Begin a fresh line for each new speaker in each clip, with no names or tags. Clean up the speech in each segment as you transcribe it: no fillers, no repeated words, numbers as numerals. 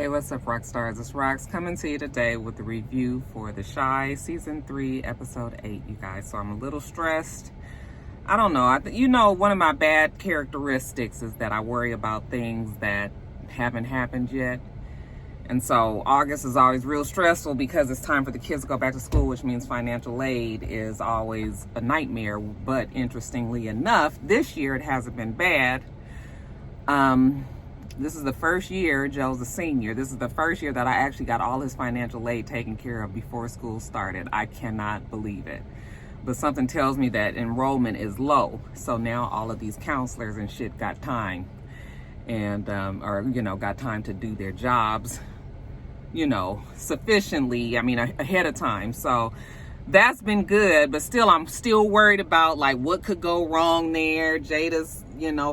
Hey, what's up, rock stars? It's Rox coming to you today with the review for The Chi Season 3, Episode 8, you guys. So I'm a little stressed. I don't know. One of my bad characteristics is that I worry about things that haven't happened yet. And so August is always real stressful because it's time for the kids to go back to school, which means financial aid is always a nightmare. But interestingly enough, this year it hasn't been bad. This is the first year, Joe's a senior. This is the first year that I actually got all his financial aid taken care of before school started. I cannot believe it. But something tells me that enrollment is low. So now all of these counselors and shit got time and, got time to do their jobs, sufficiently, ahead of time. So that's been good, but still, I'm still worried about like what could go wrong there. Jada's,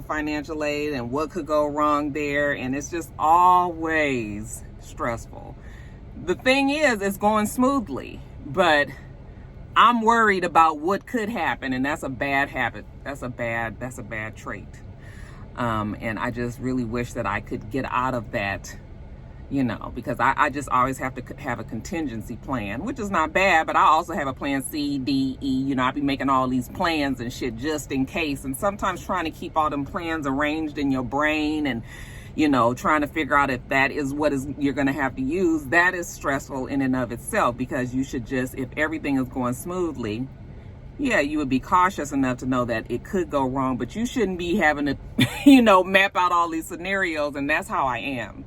financial aid and what could go wrong there. And it's just always stressful. The thing is, it's going smoothly, but I'm worried about what could happen. And that's a bad habit. That's a bad trait. And I just really wish that I could get out of that, because I just always have to have a contingency plan, which is not bad, but I also have a plan C, D, E, I be making all these plans and shit just in case. And sometimes trying to keep all them plans arranged in your brain and, trying to figure out if that is what you're going to have to use, that is stressful in and of itself, because you should just, if everything is going smoothly, yeah, you would be cautious enough to know that it could go wrong, but you shouldn't be having to, map out all these scenarios. And that's how I am.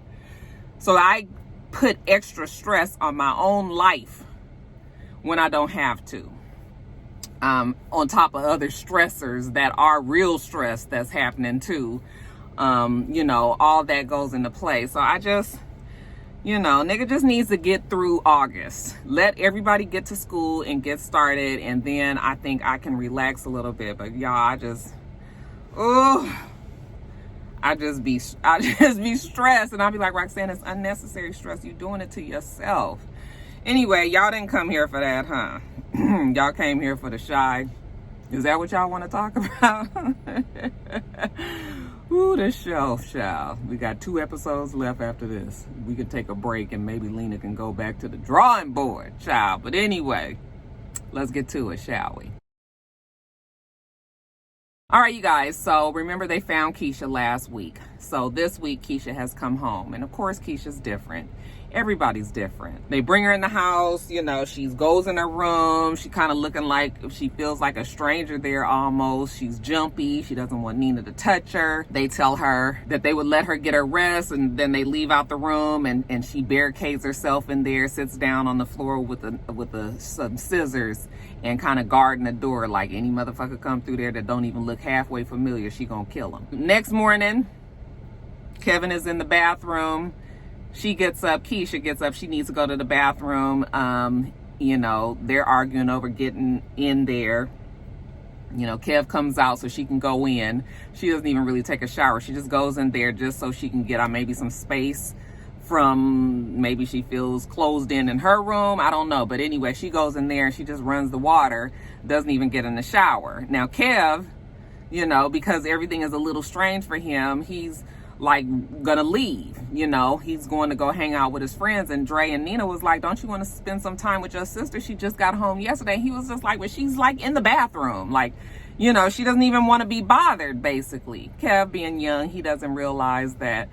So I put extra stress on my own life when I don't have to. On top of other stressors that are real stress that's happening too. All that goes into play. So I just, nigga just needs to get through August. Let everybody get to school and get started. And then I think I can relax a little bit. But y'all, I just be stressed, and I'll be like, Roxanne, it's unnecessary stress. You're doing it to yourself. Anyway, y'all didn't come here for that, huh? Y'all came here for The Chi. Is that what y'all want to talk about? Ooh, the show, child. We got 2 episodes left after this. We can take a break and maybe Lena can go back to the drawing board, child. But anyway, let's get to it, shall we? All right, you guys, so remember they found Keisha last week. So this week, Keisha has come home. And of course, Keisha's different. Everybody's different. They bring her in the house, she goes in her room. She kind of looking like she feels like a stranger there almost. She's jumpy. She doesn't want Nina to touch her. They tell her that they would let her get her rest, and then they leave out the room, and she barricades herself in there, sits down on the floor with some scissors and kind of guarding the door, like any motherfucker come through there that don't even look halfway familiar, she gonna kill him. Next morning, Kevin is in the bathroom. She gets up, Keisha gets up, she needs to go to the bathroom. They're arguing over getting in there. Kev comes out so she can go in. She doesn't even really take a shower. She just goes in there just so she can get on maybe some space from, maybe she feels closed in her room. I don't know. But anyway, she goes in there and she just runs the water, doesn't even get in the shower. Now, Kev, because everything is a little strange for him, he's like gonna leave, he's going to go hang out with his friends. And Dre and Nina was like, don't you want to spend some time with your sister? She just got home yesterday. He was just like, well, she's like in the bathroom. Like, she doesn't even want to be bothered, basically. Kev, being young, he doesn't realize that,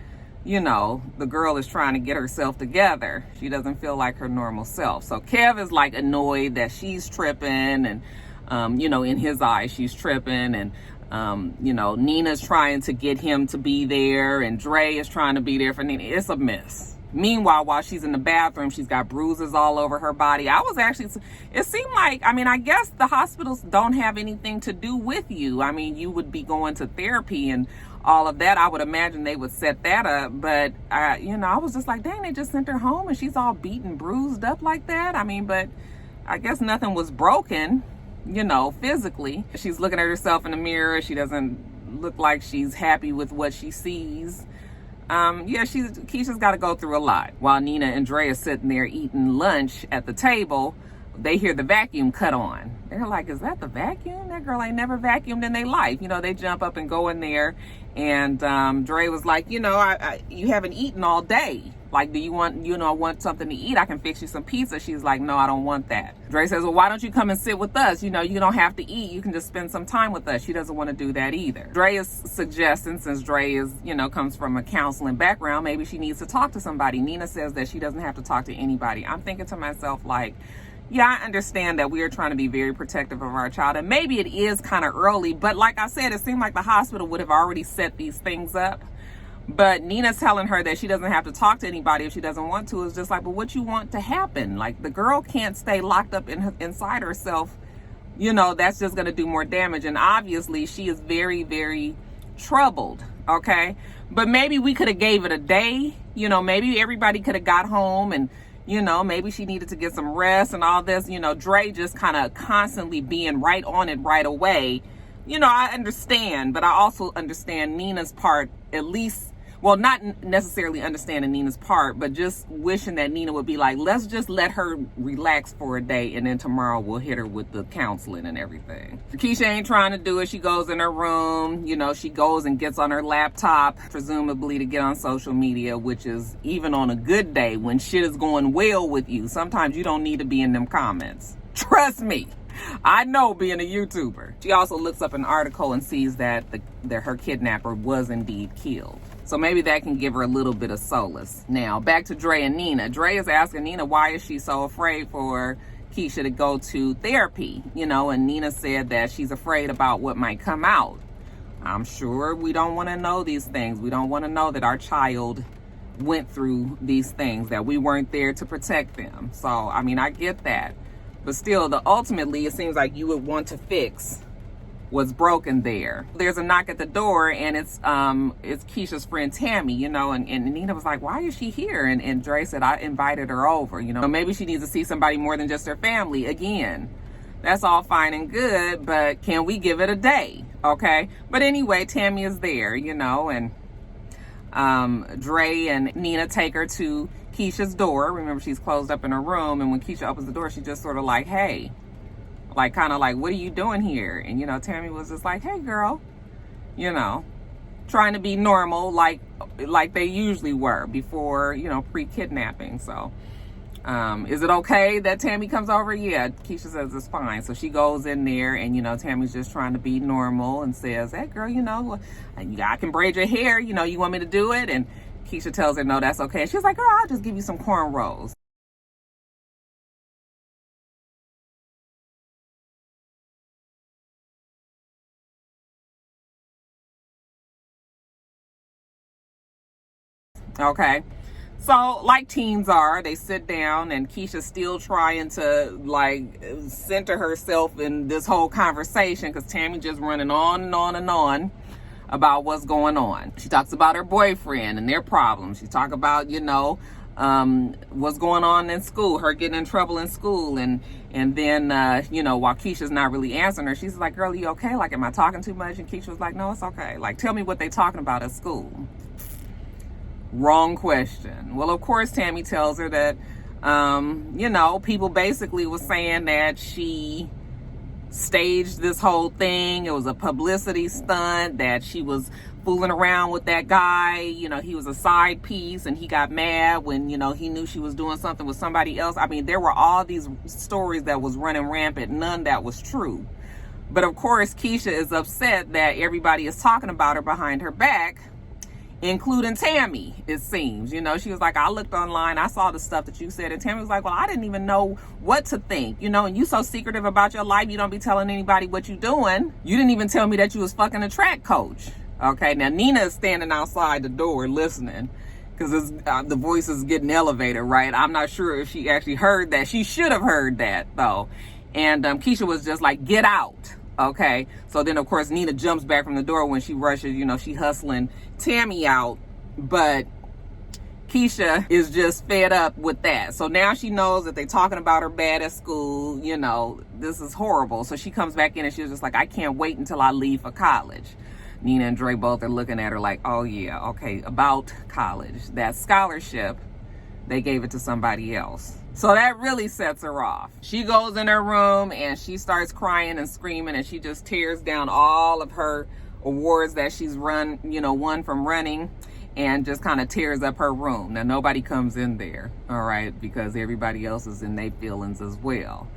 the girl is trying to get herself together. She doesn't feel like her normal self. So Kev is like annoyed that she's tripping, and, in his eyes, she's tripping. And, Nina's trying to get him to be there, and Dre is trying to be there for Nina. It's a mess. Meanwhile, while she's in the bathroom, she's got bruises all over her body. It seemed like, I guess the hospitals don't have anything to do with you. You would be going to therapy and all of that. I would imagine they would set that up. But, I was just like, dang, they just sent her home and she's all beaten, bruised up like that. But I guess nothing was broken, physically. She's looking at herself in the mirror. She doesn't look like she's happy with what she sees. Keisha's got to go through a lot. While Nina and Dre are sitting there eating lunch at the table, they hear the vacuum cut on. They're like, is that the vacuum? That girl ain't never vacuumed in their life. They jump up and go in there. And Dre was like, you haven't eaten all day. Like, do you want, want something to eat? I can fix you some pizza. She's like, no, I don't want that. Dre says, well, why don't you come and sit with us? You don't have to eat. You can just spend some time with us. She doesn't want to do that either. Dre is suggesting, since Dre is, comes from a counseling background, maybe she needs to talk to somebody. Nina says that she doesn't have to talk to anybody. I'm thinking to myself, like, yeah, I understand that we are trying to be very protective of our child, and maybe it is kind of early, but like I said, it seemed like the hospital would have already set these things up. But Nina's telling her that she doesn't have to talk to anybody if she doesn't want to. It's just like, but what you want to happen? Like, the girl can't stay locked up inside herself. That's just going to do more damage. And obviously, she is very, very troubled, okay? But maybe we could have gave it a day. Maybe everybody could have got home and, maybe she needed to get some rest and all this. Dre just kind of constantly being right on it right away. I understand, but I also understand Nina's part, at least. Well, not necessarily understanding Nina's part, but just wishing that Nina would be like, let's just let her relax for a day, and then tomorrow we'll hit her with the counseling and everything. Keisha ain't trying to do it. She goes in her room. She goes and gets on her laptop, presumably to get on social media, which is, even on a good day when shit is going well with you, sometimes you don't need to be in them comments. Trust me. I know, being a YouTuber. She also looks up an article and sees that her kidnapper was indeed killed. So maybe that can give her a little bit of solace. Now, back to Dre and Nina. Dre is asking Nina, why is she so afraid for Keisha to go to therapy? And Nina said that she's afraid about what might come out. I'm sure we don't want to know these things. We don't want to know that our child went through these things, that we weren't there to protect them. So, I get that. But still, ultimately, it seems like you would want to fix what's broken there. There's a knock at the door, and it's Keisha's friend Tammy, and Nina was like, why is she here? And Dre said, I invited her over, maybe she needs to see somebody more than just her family. Again, that's all fine and good, but can we give it a day? Okay. But anyway, Tammy is there, and Dre and Nina take her to Keisha's door. Remember, she's closed up in her room, and when Keisha opens the door, she just sort of like, hey, like, kind of like, what are you doing here? And, Tammy was just like, hey, girl, trying to be normal, like they usually were before, pre-kidnapping. So, is it okay that Tammy comes over? Yeah, Keisha says it's fine. So she goes in there, and, Tammy's just trying to be normal and says, hey, girl, I can braid your hair. You want me to do it? And Keisha tells her, no, that's okay. She's like, girl, I'll just give you some cornrows. Okay. So, like teens are, they sit down, and Keisha's still trying to, like, center herself in this whole conversation, because Tammy just running on and on and on about what's going on. She talks about her boyfriend and their problems. She talks about, what's going on in school, her getting in trouble in school. And then, while Keisha's not really answering her, she's like, girl, are you okay? Like, am I talking too much? And Keisha was like, no, it's okay. Like, tell me what they talking about at school. Wrong question. Well, of course, Tammy tells her that, people basically was saying that she staged this whole thing. It was a publicity stunt, that she was fooling around with that guy. He was a side piece, and he got mad when, he knew she was doing something with somebody else. There were all these stories that was running rampant. None that was true. But of course, Keisha is upset that everybody is talking about her behind her back, including Tammy, it seems. She was like, I looked online, I saw the stuff that you said. And Tammy was like, well, I didn't even know what to think, and you so secretive about your life, you don't be telling anybody what you doing. You didn't even tell me that you was fucking a track coach. Okay, now Nina is standing outside the door listening, because the voice is getting elevated, right? I'm not sure if she actually heard that. She should have heard that, though. And Keisha was just like, get out. Okay, so then of course Nina jumps back from the door when she rushes, she hustling Tammy out, but Keisha is just fed up with that. So now she knows that they're talking about her bad at school. This is horrible. So she comes back in, and she's just like, I can't wait until I leave for college. Nina and Dre both are looking at her like, oh yeah, okay, about college. That scholarship, they gave it to somebody else. So that really sets her off. She goes in her room, and she starts crying and screaming, and she just tears down all of her awards that she's won from running. and just kind of tears up her room. Now, nobody comes in there, all right, because everybody else is in their feelings as well.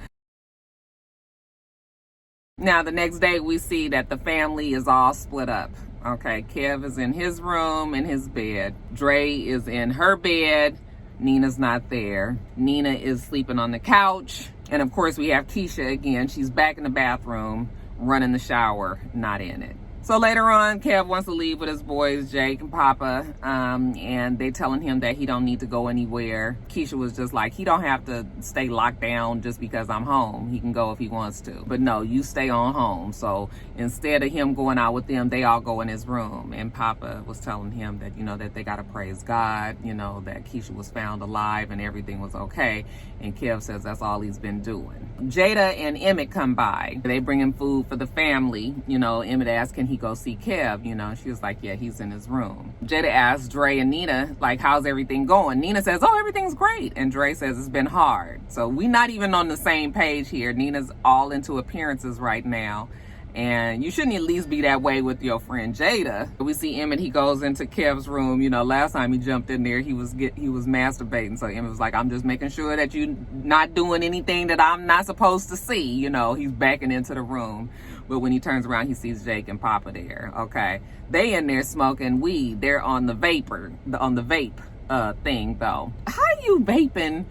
Now, the next day, we see that the family is all split up. Okay, Kev is in his room, in his bed. Dre is in her bed. Nina's not there. Nina is sleeping on the couch. And of course, we have Keisha again. She's back in the bathroom, running the shower, not in it. So later on, Kev wants to leave with his boys, Jake and Papa, and they telling him that he don't need to go anywhere. Keisha was just like, he don't have to stay locked down just because I'm home. He can go if he wants to. But no, you stay on home. So instead of him going out with them, they all go in his room. And Papa was telling him that, you know, that they got to praise God, you know, that Keisha was found alive and everything was okay. And Kev says that's all he's been doing. Jada and Emmett come by. They bring him food for the family. You know, Emmett asked, can he go see Kev? You know, she was like, yeah, he's in his room. Jada asked Dre and Nina, like, how's everything going? Nina says, oh, everything's great. And Dre says it's been hard. So we not even on the same page here. Nina's all into appearances right now. And you shouldn't at least be that way with your friend Jada. We see Emmett, he goes into Kev's room. You know, last time he jumped in there, he was masturbating. So Emmett was like, I'm just making sure that you're not doing anything that I'm not supposed to see. You know, he's backing into the room. But when he turns around, he sees Jake and Papa there. Okay. They in there smoking weed. They're on the vape thing though. How you vaping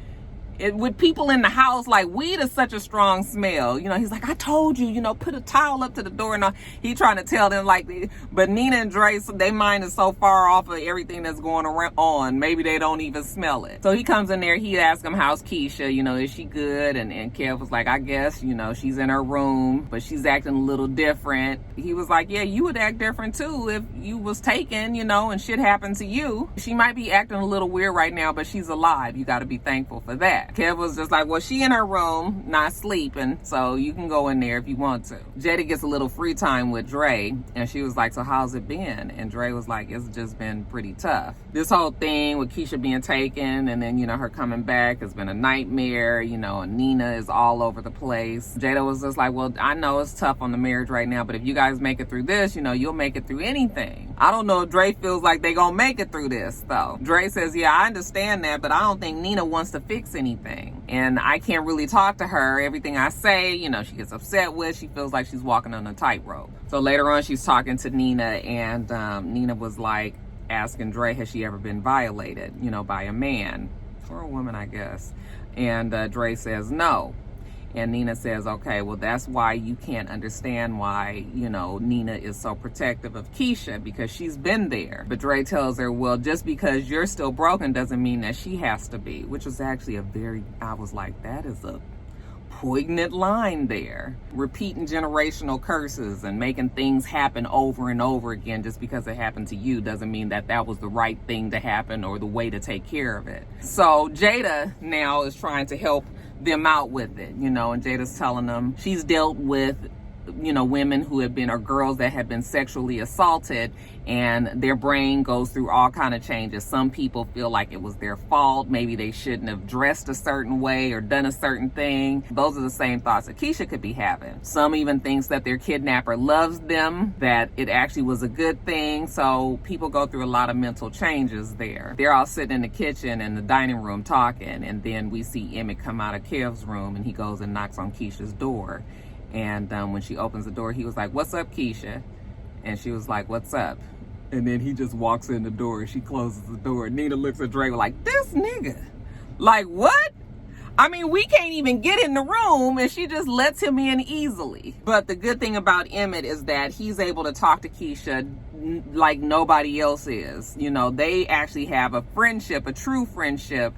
with people in the house? Like, weed is such a strong smell. You know, he's like, I told you, you know, put a towel up to the door. And all. He trying to tell them, like, but Nina and Dre, their mind is so far off of everything that's going on. Maybe they don't even smell it. So he comes in there. He asks him, how's Keisha? You know, is she good? And Kev was like, I guess, you know, she's in her room, but she's acting a little different. He was like, yeah, you would act different too if you was taken, you know, and shit happened to you. She might be acting a little weird right now, but she's alive. You got to be thankful for that. Kev was just like, well, she in her room, not sleeping, so you can go in there if you want to. Jada gets a little free time with Dre, and she was like, so how's it been? And Dre was like, it's just been pretty tough. This whole thing with Keisha being taken and then, you know, her coming back has been a nightmare, you know, and Nina is all over the place. Jada was just like, well, I know it's tough on the marriage right now, but if you guys make it through this, you know, you'll make it through anything. I don't know if Dre feels like they gonna make it through this, though. Dre says, yeah, I understand that, but I don't think Nina wants to fix anything. And I can't really talk to her. Everything I say, you know, she gets upset with. She feels like she's walking on a tightrope. So later on, she's talking to Nina, and Nina was like asking Dre, has she ever been violated, you know, by a man or a woman, I guess. And Dre says no. And Nina says, okay, well, that's why you can't understand why, you know, Nina is so protective of Keisha, because she's been there. But Dre tells her, well, just because you're still broken doesn't mean that she has to be, which was actually I was like, that is a poignant line there. Repeating generational curses and making things happen over and over again just because it happened to you doesn't mean that that was the right thing to happen or the way to take care of it. So Jada now is trying to help them out with it, you know, and Jada's telling them she's dealt with, you know, women who have been, or girls that have been sexually assaulted, and their brain goes through all kind of changes. Some people feel like it was their fault. Maybe they shouldn't have dressed a certain way or done a certain thing. Those are the same thoughts that Keisha could be having. Some even thinks that their kidnapper loves them, that it actually was a good thing. So people go through a lot of mental changes there. They're all sitting in the kitchen and the dining room talking, and then we see Emmett come out of Kev's room, and he goes and knocks on Keisha's door. And when she opens the door, he was like, what's up, Keisha? And she was like, what's up? And then he just walks in the door, and she closes the door. And Nina looks at Dre like, this nigga, like, what? I mean, we can't even get in the room, and she just lets him in easily. But the good thing about Emmett is that he's able to talk to Keisha like nobody else is. You know, they actually have a friendship, a true friendship.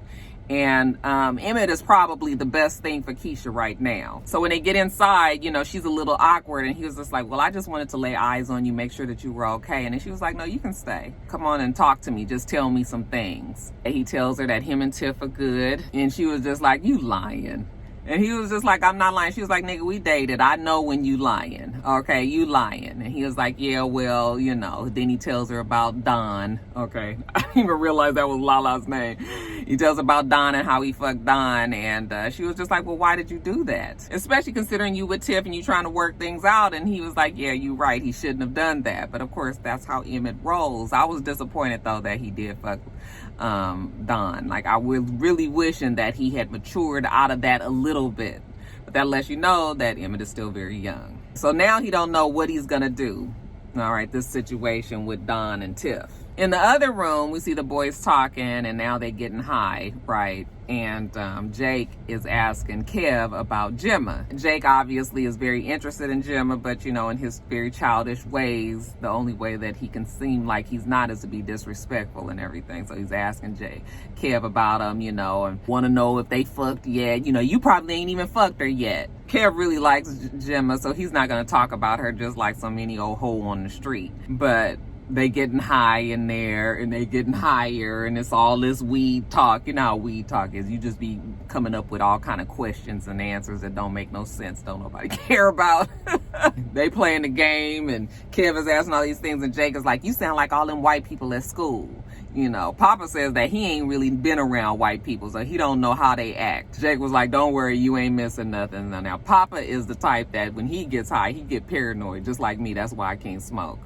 And Emmett is probably the best thing for Keisha right now. So when they get inside, you know, she's a little awkward, and he was just like, well, I just wanted to lay eyes on you, make sure that you were okay. And then she was like, no, you can stay. Come on and talk to me. Just tell me some things. And he tells her that him and Tiff are good. And she was just like, you lying. And he was just like, I'm not lying. She was like, nigga, we dated. I know when you lying. Okay, you lying. And he was like, yeah, well, you know. Then he tells her about Don. Okay. I didn't even realize that was Lala's name. He tells about Don and how he fucked Don, and she was just like, well, why did you do that? Especially considering you with Tiff and you trying to work things out. And he was like, yeah, you're right, he shouldn't have done that. But of course, that's how Emmett rolls. I was disappointed though that he did fuck Don. Like, I was really wishing that he had matured out of that a little bit. But that lets you know that Emmett is still very young. So now he don't know what he's gonna do. All right, this situation with Don and Tiff. In the other room, we see the boys talking, and now they're getting high, right? And Jake is asking Kev about Gemma. Jake obviously is very interested in Gemma, but you know, in his very childish ways, the only way that he can seem like he's not is to be disrespectful and everything. So he's asking Kev about him, you know, and want to know if they fucked yet. You know, you probably ain't even fucked her yet. Kev really likes Gemma, so he's not going to talk about her just like some any old hoe on the street. But they getting high in there, and they getting higher, and it's all this weed talk. You know how weed talk is. You just be coming up with all kind of questions and answers that don't make no sense, don't nobody care about. They playing the game, and Kev is asking all these things, and Jake is like, you sound like all them white people at school. You know, Papa says that he ain't really been around white people, so he don't know how they act. Jake was like, don't worry, you ain't missing nothing. Now, Papa is the type that when he gets high, he get paranoid, just like me. That's why I can't smoke.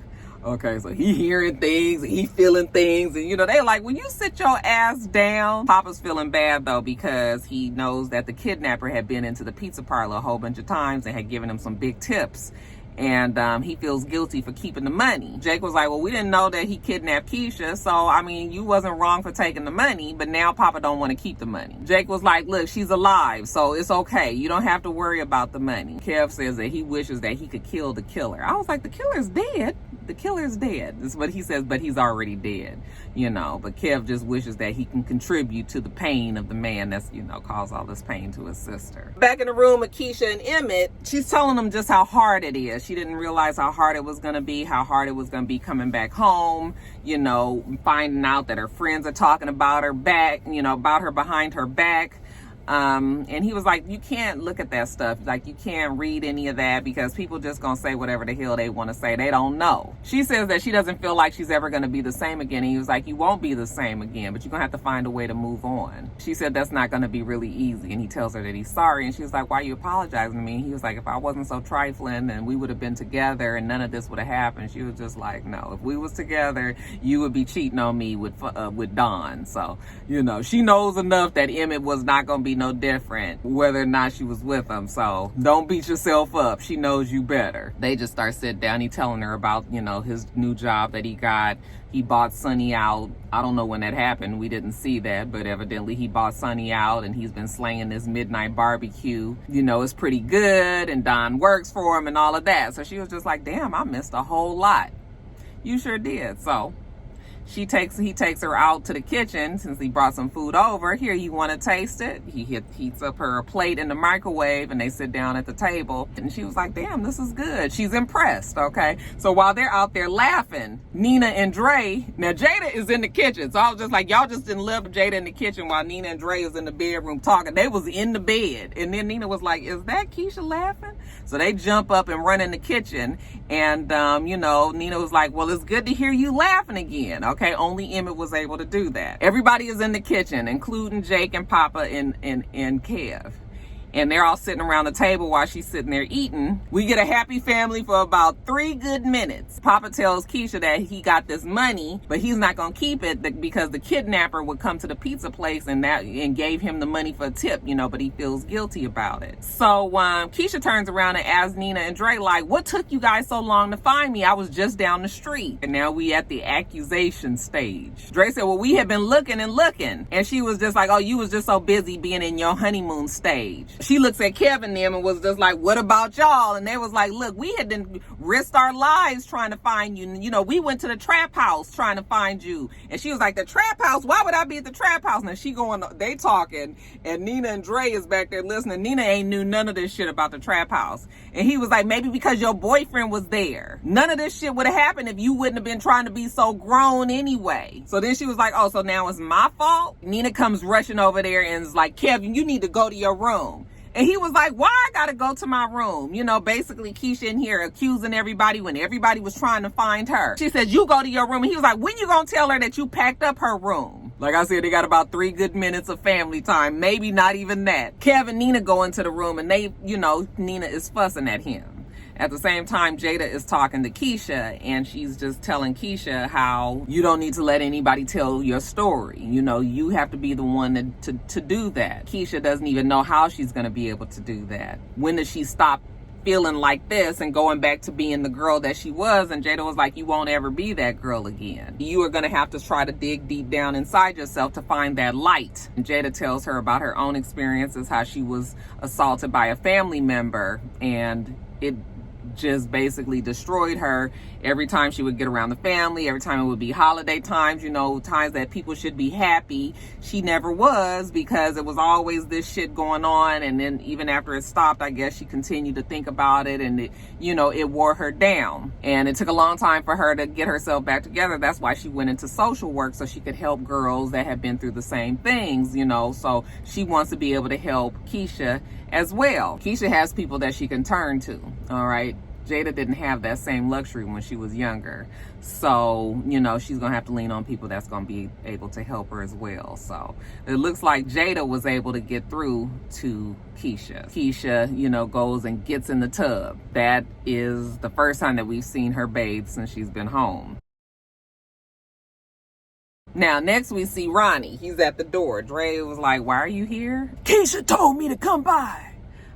Okay, so he hearing things, he feeling things, and you know, they like, will you sit your ass down? Papa's feeling bad though, because he knows that the kidnapper had been into the pizza parlor a whole bunch of times and had given him some big tips. And he feels guilty for keeping the money. Jake was like, well, we didn't know that he kidnapped Keisha, so I mean, you wasn't wrong for taking the money, but now Papa don't want to keep the money. Jake was like, look, she's alive, so it's okay. You don't have to worry about the money. Kev says that he wishes that he could kill the killer. I was like, the killer's dead. The killer's dead. That's what he says, but he's already dead, you know. But Kev just wishes that he can contribute to the pain of the man that's, you know, caused all this pain to his sister. Back in the room with Keisha and Emmett, she's telling them just how hard it is. She didn't realize how hard it was going to be, how hard it was going to be coming back home, you know, finding out that her friends are talking about her back, you know, about her behind her back. And he was like, you can't look at that stuff. Like, you can't read any of that because people just gonna say whatever the hell they want to say. They don't know. She says that she doesn't feel like she's ever gonna be the same again. And he was like, you won't be the same again, but you're gonna have to find a way to move on. She said that's not gonna be really easy. And he tells her that he's sorry. And she was like, why are you apologizing to me? And he was like, if I wasn't so trifling, then we would have been together and none of this would have happened. She was just like, no, if we was together, you would be cheating on me with Don. So, you know, she knows enough that Emmett was not gonna be no different whether or not she was with him. So don't beat yourself up. She knows you better. They just start sitting down. He telling her about, you know, his new job that he got. He bought Sonny out. I don't know when that happened. We didn't see that, but evidently he bought Sonny out and he's been slanging this midnight barbecue. You know, it's pretty good and Don works for him and all of that. So she was just like, damn, I missed a whole lot. You sure did. So he takes her out to the kitchen since he brought some food over. Here, you want to taste it? He heats up her plate in the microwave and they sit down at the table. And she was like, damn, this is good. She's impressed, okay? So while they're out there laughing, Nina and Dre, now Jada is in the kitchen. So I was just like, y'all just didn't left Jada in the kitchen while Nina and Dre is in the bedroom talking. They was in the bed. And then Nina was like, is that Keisha laughing? So they jump up and run in the kitchen. And, you know, Nina was like, well, it's good to hear you laughing again, okay? Okay, only Emmett was able to do that. Everybody is in the kitchen, including Jake and Papa and Kev. And they're all sitting around the table while she's sitting there eating. We get a happy family for about 3 good minutes. Papa tells Keisha that he got this money, but he's not going to keep it because the kidnapper would come to the pizza place and gave him the money for a tip, you know, but he feels guilty about it. So Keisha turns around and asks Nina and Dre, like, what took you guys so long to find me? I was just down the street. And now we at the accusation stage. Dre said, well, we have been looking and looking. And she was just like, oh, you was just so busy being in your honeymoon stage. She looks at Kevin and them and was just like, what about y'all? And they was like, look, we had been risked our lives trying to find you. You know, we went to the trap house trying to find you. And she was like, the trap house? Why would I be at the trap house? And she going, they talking, and Nina and Dre is back there listening. Nina ain't knew none of this shit about the trap house. And he was like, maybe because your boyfriend was there. None of this shit would have happened if you wouldn't have been trying to be so grown anyway. So then she was like, oh, so now it's my fault? Nina comes rushing over there and is like, Kevin, you need to go to your room. And he was like, why I gotta go to my room? You know, basically Keisha in here accusing everybody when everybody was trying to find her. She said, you go to your room. And he was like, when you gonna tell her that you packed up her room? Like I said, they got about 3 good minutes of family time. Maybe not even that. Kev and Nina go into the room and they, you know, Nina is fussing at him. At the same time, Jada is talking to Keisha, and she's just telling Keisha how you don't need to let anybody tell your story. You know, you have to be the one to do that. Keisha doesn't even know how she's going to be able to do that. When does she stop feeling like this and going back to being the girl that she was? And Jada was like, you won't ever be that girl again. You are going to have to try to dig deep down inside yourself to find that light. And Jada tells her about her own experiences, how she was assaulted by a family member, and it just basically destroyed her. Every time she would get around the family, every time it would be holiday times, you know, times that people should be happy, she never was, because it was always this shit going on. And then even after it stopped, I guess she continued to think about it, and it, you know, it wore her down. And it took a long time for her to get herself back together. That's why she went into social work, so she could help girls that have been through the same things, you know. So she wants to be able to help Keisha as well. Keisha has people that she can turn to, all right? Jada didn't have that same luxury when she was younger. So, you know, she's going to have to lean on people that's going to be able to help her as well. So it looks like Jada was able to get through to Keisha. Keisha, you know, goes and gets in the tub. That is the first time that we've seen her bathe since she's been home. Now, next we see Ronnie. He's at the door. Dre was like, why are you here? Keisha told me to come by.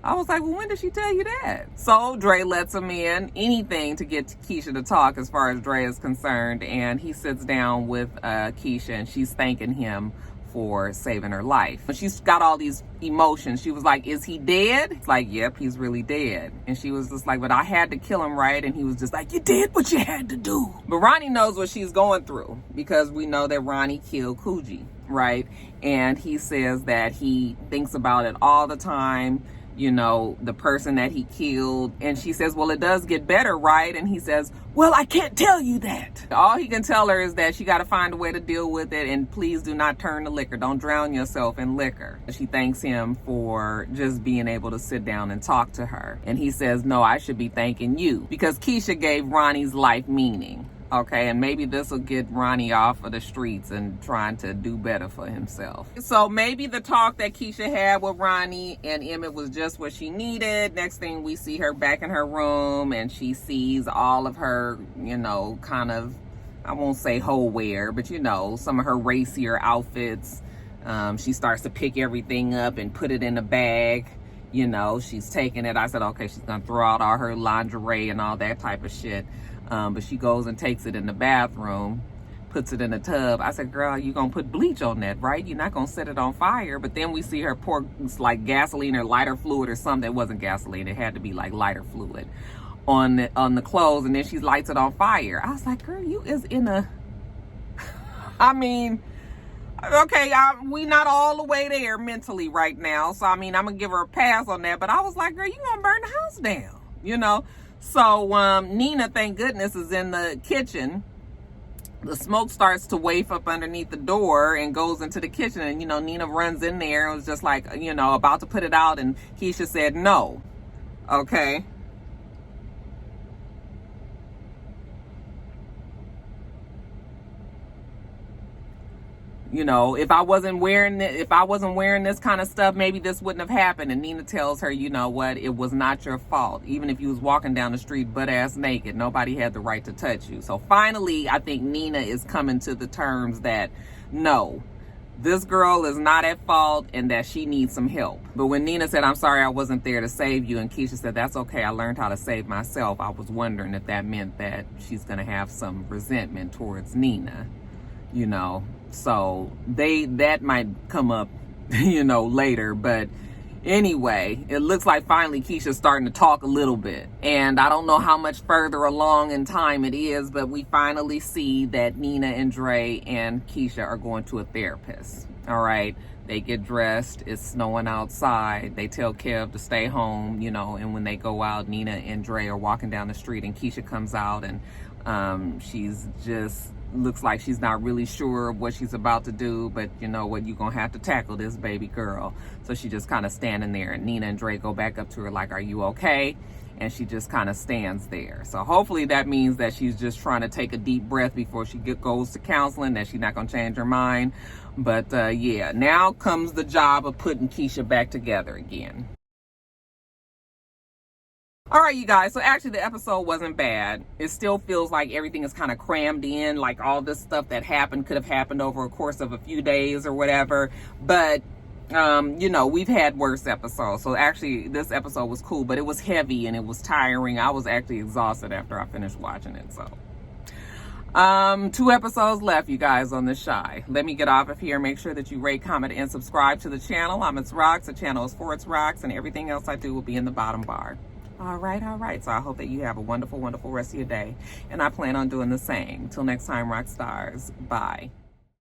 I was like, well, when did she tell you that? So Dre lets him in, anything to get Keisha to talk as far as Dre is concerned. And he sits down with Keisha, and she's thanking him for saving her life. But she's got all these emotions. She was like, is he dead? It's like, yep, he's really dead. And she was just like, but I had to kill him, right? And he was just like, you did what you had to do. But Ronnie knows what she's going through, because we know that Ronnie killed Coogee, right? And he says that he thinks about it all the time, you know, the person that he killed. And she says, well, it does get better, right? And he says, well, I can't tell you that. All he can tell her is that she got to find a way to deal with it, and please do not turn to liquor. Don't drown yourself in liquor. She thanks him for just being able to sit down and talk to her. And he says, no, I should be thanking you, because Keisha gave Ronnie's life meaning. Okay, and maybe this will get Ronnie off of the streets and trying to do better for himself. So maybe the talk that Keisha had with Ronnie and Emmett was just what she needed. Next thing, we see her back in her room, and she sees all of her, you know, kind of, I won't say whole wear, but you know, some of her racier outfits. She starts to pick everything up and put it in a bag. You know, she's taking it. I said, okay, she's gonna throw out all her lingerie and all that type of shit. But she goes and takes it in the bathroom, puts it in a tub. I said, girl, you gonna put bleach on that, right? You're not gonna set it on fire. But then we see her pour like gasoline or lighter fluid or something. That wasn't gasoline. It had to be like lighter fluid on the clothes. And then she lights it on fire. I was like, girl, you is in a, I mean, okay, we not all the way there mentally right now. So, I mean, I'm gonna give her a pass on that. But I was like, girl, you gonna burn the house down, you know? So Nina, thank goodness, is in the kitchen. The smoke starts to waft up underneath the door and goes into the kitchen. And, you know, Nina runs in there and was just like, you know, about to put it out. And Keisha said, no. Okay. You know, if I wasn't wearing this kind of stuff, maybe this wouldn't have happened. And Nina tells her, you know what, it was not your fault. Even if you was walking down the street butt-ass naked, nobody had the right to touch you. So finally, I think Nina is coming to the terms that, no, this girl is not at fault and that she needs some help. But when Nina said, I'm sorry I wasn't there to save you, and Keisha said, that's okay, I learned how to save myself, I was wondering if that meant that she's going to have some resentment towards Nina, you know. So that might come up, you know, later. But anyway, it looks like finally Keisha's starting to talk a little bit. And I don't know how much further along in time it is, but we finally see that Nina and Dre and Keisha are going to a therapist. All right. They get dressed. It's snowing outside. They tell Kev to stay home, you know, and when they go out, Nina and Dre are walking down the street, and Keisha comes out, and she's just looks like she's not really sure of what she's about to do, but you know what, you're gonna have to tackle this baby girl. So she just kind of standing there, and Nina and Dre go back up to her like, are you okay? And she just kind of stands there. So hopefully that means that she's just trying to take a deep breath before she goes to counseling, that she's not gonna change her mind. But yeah, now comes the job of putting Keisha back together again. All right, you guys, so actually the episode wasn't bad. It still feels like everything is kind of crammed in, like all this stuff that happened could have happened over a course of a few days or whatever. But, you know, we've had worse episodes. So actually this episode was cool, but it was heavy and it was tiring. I was actually exhausted after I finished watching it, so. 2 episodes left, you guys, on The Chi. Let me get off of here. Make sure that you rate, comment, and subscribe to the channel. I'm itsrox. The channel is for itsrox, and everything else I do will be in the bottom bar. All right. So I hope that you have a wonderful, wonderful rest of your day. And I plan on doing the same. Till next time, rock stars. Bye.